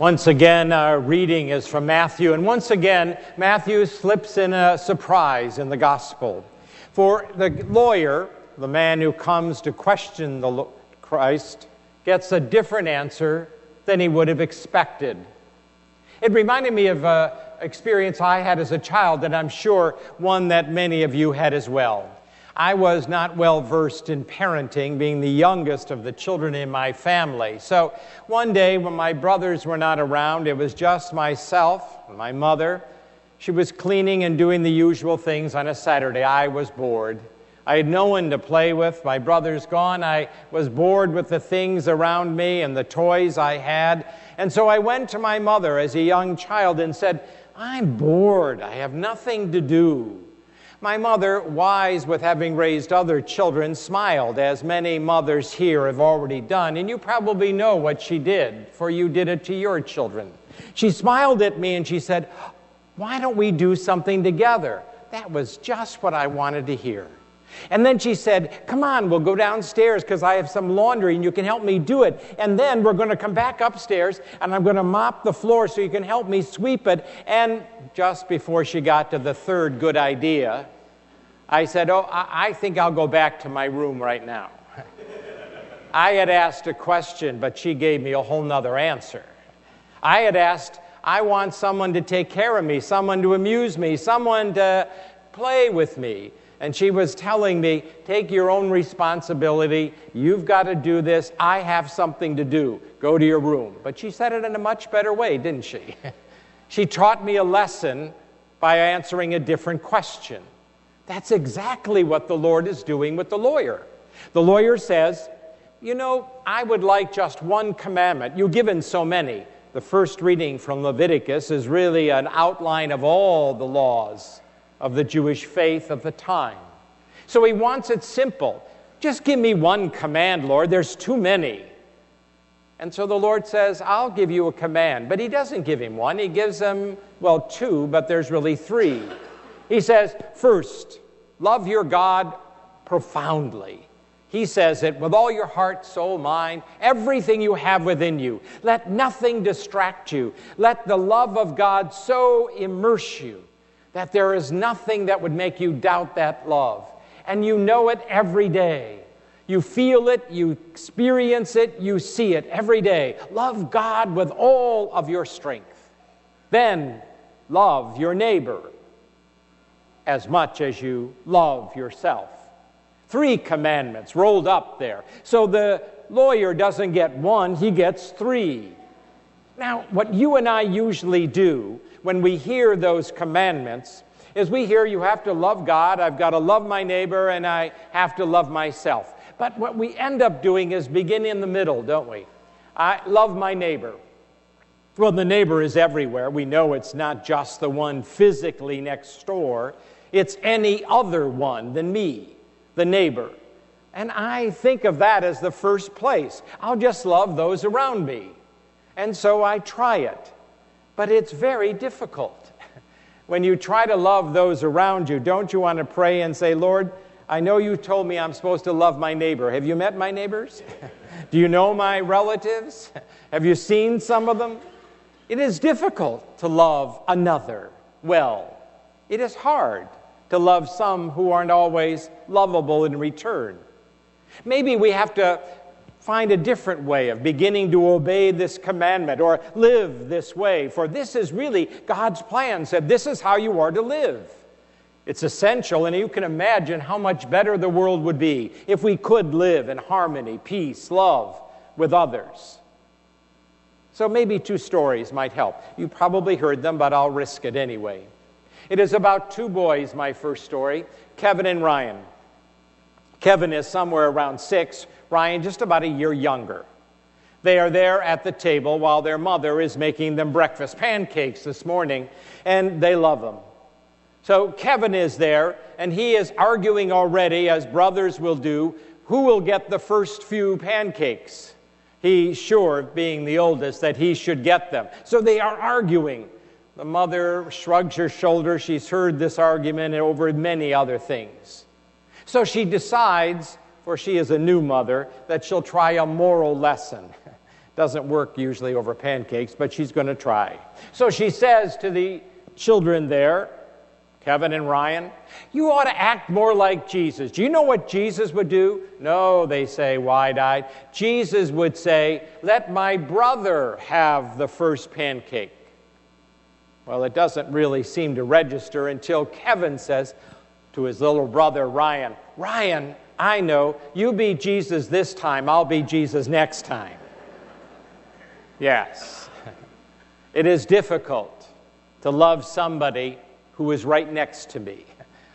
Once again, our reading is from Matthew, and once again, Matthew slips in a surprise in the gospel. For the lawyer, the man who comes to question the Christ, gets a different answer than he would have expected. It reminded me of an experience I had as a child, and I'm sure one that many of you had as well. I was not well versed in parenting, being the youngest of the children in my family. So one day when my brothers were not around, it was just myself and my mother. She was cleaning and doing the usual things on a Saturday. I was bored. I had no one to play with. My brother's gone. I was bored with the things around me and the toys I had. And so I went to my mother as a young child and said, "I'm bored. I have nothing to do." My mother, wise with having raised other children, smiled, as many mothers here have already done, and you probably know what she did, for you did it to your children. She smiled at me and she said, "Why don't we do something together?" That was just what I wanted to hear. And then she said, "Come on, we'll go downstairs because I have some laundry and you can help me do it. And then we're going to come back upstairs and I'm going to mop the floor so you can help me sweep it." And just before she got to the third good idea, I said, "Oh, I think I'll go back to my room right now." I had asked a question, but she gave me a whole nother answer. I had asked, "I want someone to take care of me, someone to amuse me, someone to play with me." And she was telling me, "Take your own responsibility. You've got to do this. I have something to do. Go to your room." But she said it in a much better way, didn't she? She taught me a lesson by answering a different question. That's exactly what the Lord is doing with the lawyer. The lawyer says, "I would like just one commandment. You've given so many." The first reading from Leviticus is really an outline of all the laws of the Jewish faith of the time. So he wants it simple. "Just give me one command, Lord. There's too many." And so the Lord says, "I'll give you a command." But he doesn't give him one. He gives him, two, but there's really three. He says, first, love your God profoundly. He says it with all your heart, soul, mind, everything you have within you. Let nothing distract you. Let the love of God so immerse you that there is nothing that would make you doubt that love. And you know it every day. You feel it, you experience it, you see it every day. Love God with all of your strength. Then love your neighbor as much as you love yourself. 3 commandments rolled up there. So the lawyer doesn't get one, he gets 3. Now, what you and I usually do when we hear those commandments is we hear you have to love God, I've got to love my neighbor, and I have to love myself. But what we end up doing is begin in the middle, don't we? I love my neighbor. Well, the neighbor is everywhere. We know it's not just the one physically next door. It's any other one than me, the neighbor. And I think of that as the first place. I'll just love those around me. And so I try it. But it's very difficult. When you try to love those around you, don't you want to pray and say, "Lord, I know you told me I'm supposed to love my neighbor. Have you met my neighbors? Do you know my relatives? Have you seen some of them?" It is difficult to love another well. It is hard to love some who aren't always lovable in return. Maybe we have to find a different way of beginning to obey this commandment or live this way, for this is really God's plan, said this is how you are to live. It's essential, and you can imagine how much better the world would be if we could live in harmony, peace, love with others. So maybe 2 stories might help. You probably heard them, but I'll risk it anyway. It is about 2 boys, my first story, Kevin and Ryan. Kevin is somewhere around 6, Ryan just about a year younger. They are there at the table while their mother is making them breakfast, pancakes this morning, and they love them. So Kevin is there, and he is arguing already, as brothers will do, who will get the first few pancakes. He's sure, being the oldest, that he should get them. So they are arguing. The mother shrugs her shoulders. She's heard this argument over many other things. So she decides, for she is a new mother, that she'll try a moral lesson. Doesn't work usually over pancakes, but she's going to try. So she says to the children there, Kevin and Ryan, you ought to act more like Jesus. Do you know what Jesus would do? No, they say, wide-eyed. Jesus would say, let my brother have the first pancake. Well, it doesn't really seem to register until Kevin says to his little brother, Ryan, Ryan, I know, you be Jesus this time, I'll be Jesus next time. Yes, it is difficult to love somebody who is right next to me.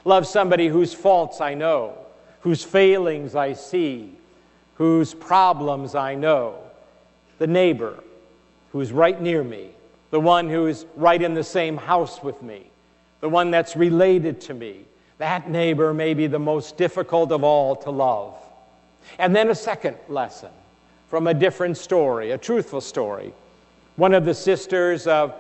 Love somebody whose faults I know, whose failings I see, whose problems I know. The neighbor who's right near me, the one who's right in the same house with me, the one that's related to me. That neighbor may be the most difficult of all to love. And then a second lesson from a different story, a truthful story. One of the sisters of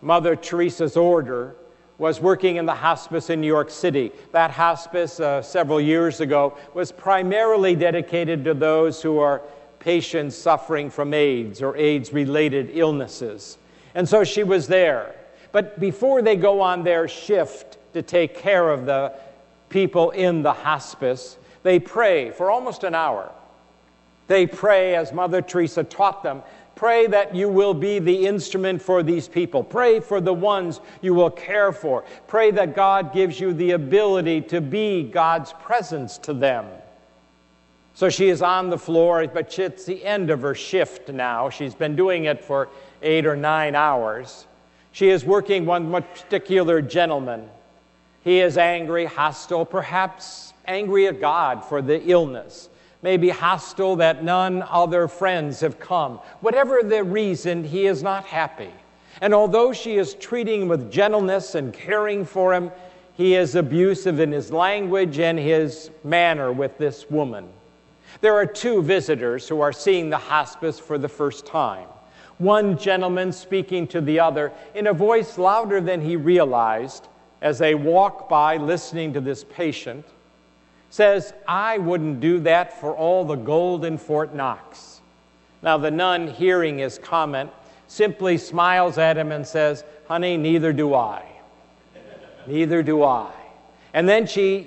Mother Teresa's order was working in the hospice in New York City. That hospice, several years ago, was primarily dedicated to those who are patients suffering from AIDS or AIDS-related illnesses. And so she was there. But before they go on their shift to take care of the people in the hospice, they pray for almost an hour. They pray, as Mother Teresa taught them, pray that you will be the instrument for these people. Pray for the ones you will care for. Pray that God gives you the ability to be God's presence to them. So she is on the floor, but it's the end of her shift now. She's been doing it for 8 or 9 hours. She is working with one particular gentleman. He is angry, hostile, perhaps angry at God for the illness. Maybe hostile that none other friends have come. Whatever the reason, he is not happy. And although she is treating him with gentleness and caring for him, he is abusive in his language and his manner with this woman. There are 2 visitors who are seeing the hospice for the first time. One gentleman speaking to the other in a voice louder than he realized as they walk by listening to this patient, says, I wouldn't do that for all the gold in Fort Knox. Now the nun, hearing his comment, simply smiles at him and says, honey, neither do I. Neither do I. And then she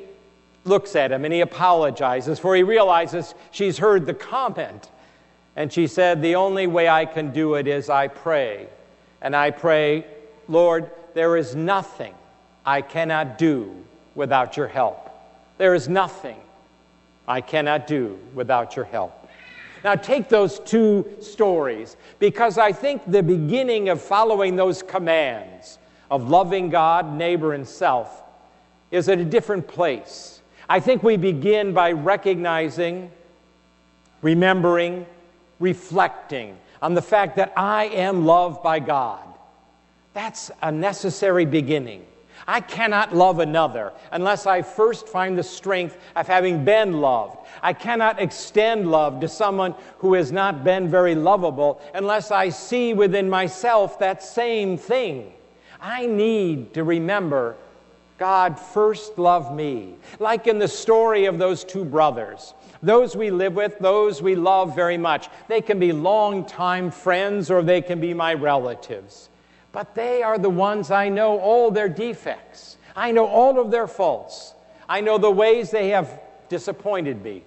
looks at him and he apologizes, for he realizes she's heard the comment. And she said, the only way I can do it is I pray. And I pray, Lord, there is nothing I cannot do without your help. There is nothing I cannot do without your help. Now take those 2 stories, because I think the beginning of following those commands of loving God, neighbor, and self is at a different place. I think we begin by recognizing, remembering, reflecting on the fact that I am loved by God. That's a necessary beginning. I cannot love another unless I first find the strength of having been loved. I cannot extend love to someone who has not been very lovable unless I see within myself that same thing. I need to remember God first loved me. Like in the story of those 2 brothers. Those we live with, those we love very much. They can be longtime friends or they can be my relatives. But they are the ones I know all their defects. I know all of their faults. I know the ways they have disappointed me.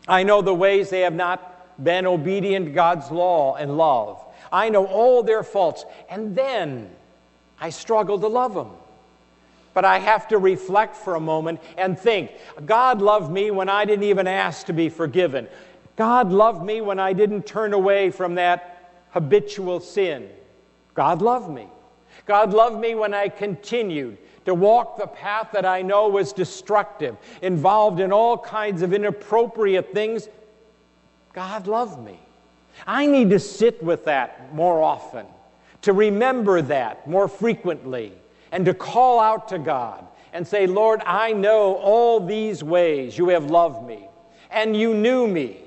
I know the ways they have not been obedient to God's law and love. I know all their faults. And then I struggle to love them. But I have to reflect for a moment and think, God loved me when I didn't even ask to be forgiven. God loved me when I didn't turn away from that habitual sin. God loved me. God loved me when I continued to walk the path that I know was destructive, involved in all kinds of inappropriate things. God loved me. I need to sit with that more often, to remember that more frequently, and to call out to God and say, Lord, I know all these ways you have loved me, and you knew me.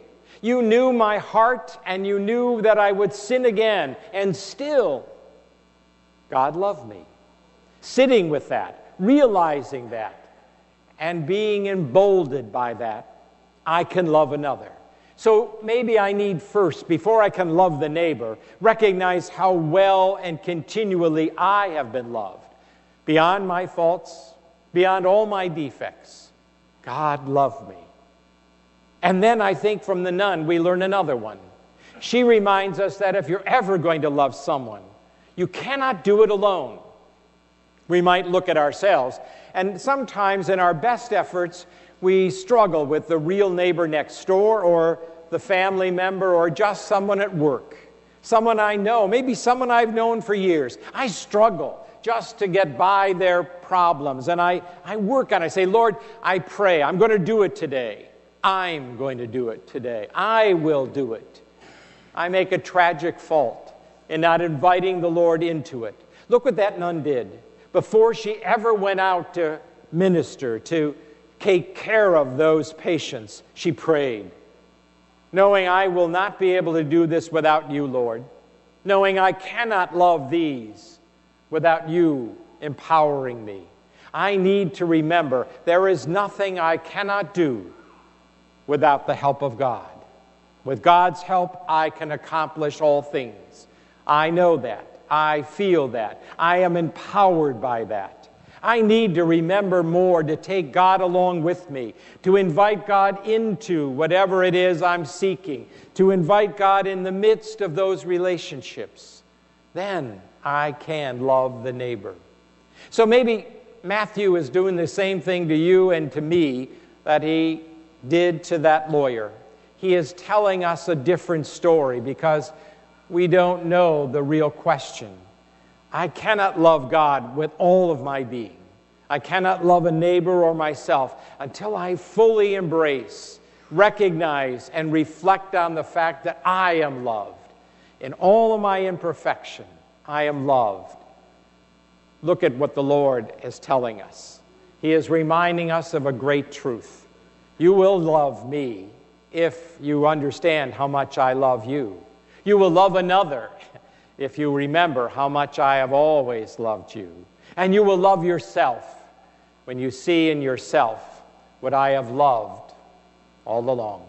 You knew my heart, and you knew that I would sin again, and still God loved me. Sitting with that, realizing that, and being emboldened by that, I can love another. So maybe I need first, before I can love the neighbor, recognize how well and continually I have been loved. Beyond my faults, beyond all my defects, God loved me. And then I think from the nun, we learn another one. She reminds us that if you're ever going to love someone, you cannot do it alone. We might look at ourselves, and sometimes in our best efforts, we struggle with the real neighbor next door or the family member or just someone at work, someone I know, maybe someone I've known for years. I struggle just to get by their problems, and I work on it. I say, Lord, I pray, I'm going to do it today. I'm going to do it today. I will do it. I make a tragic fault in not inviting the Lord into it. Look what that nun did. Before she ever went out to minister, to take care of those patients, she prayed, knowing I will not be able to do this without you, Lord, knowing I cannot love these without you empowering me. I need to remember there is nothing I cannot do without the help of God. With God's help, I can accomplish all things. I know that. I feel that. I am empowered by that. I need to remember more to take God along with me, to invite God into whatever it is I'm seeking, to invite God in the midst of those relationships. Then I can love the neighbor. So maybe Matthew is doing the same thing to you and to me that he did to that lawyer. He is telling us a different story because we don't know the real question. I cannot love God with all of my being. I cannot love a neighbor or myself until I fully embrace, recognize, and reflect on the fact that I am loved. In all of my imperfection, I am loved. Look at what the Lord is telling us. He is reminding us of a great truth. You will love me if you understand how much I love you. You will love another if you remember how much I have always loved you. And you will love yourself when you see in yourself what I have loved all along.